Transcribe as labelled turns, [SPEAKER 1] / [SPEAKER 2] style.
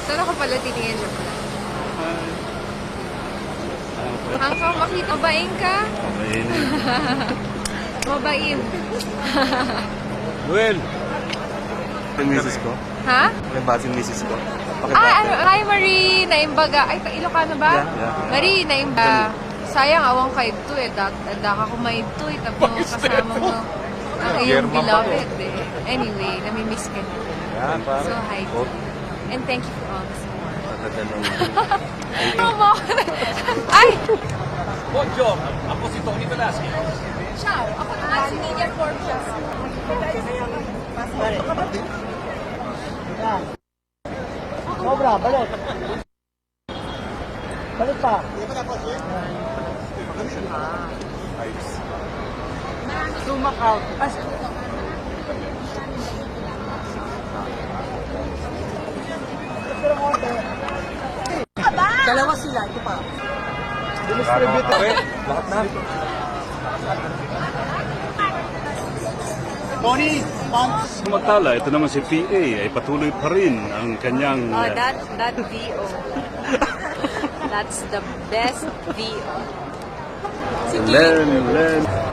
[SPEAKER 1] Saan ako pala titingin siya pala? Hanggang makita, mabain ka?
[SPEAKER 2] Mabain.
[SPEAKER 1] Mabain.
[SPEAKER 2] Noel! Yung misis ko.
[SPEAKER 1] Ha?
[SPEAKER 2] Yung base yung misis ko.
[SPEAKER 1] Hi Marie! Naimbaga. Ay, Ilocano ba?
[SPEAKER 2] Yeah.
[SPEAKER 1] Marie, naimbaga. Sayang, awang kayo to eh. Daka ko may to eh. Tapos kasama mo ang iyong beloved eh. Anyway, namimiss ka na.
[SPEAKER 2] Yan, pare.
[SPEAKER 1] So, hi.
[SPEAKER 2] Oh,
[SPEAKER 1] And thank you for all the support.
[SPEAKER 2] tatatanong.
[SPEAKER 1] Promo! Ay!
[SPEAKER 3] Bonjour, ako si Tony Velasquez.
[SPEAKER 1] Ciao! Ako naman si Nidia Forjas.
[SPEAKER 4] Sobra, balik. Balik pa. Zoom out. Dalawa sila, ito pa.
[SPEAKER 2] Distribute rin. Lahat na.
[SPEAKER 4] Tony, punch.
[SPEAKER 2] Samantala, ito naman si PA ay patuloy pa rin ang kanyang...
[SPEAKER 1] Oh, that VO. That's the best VO.
[SPEAKER 2] learn.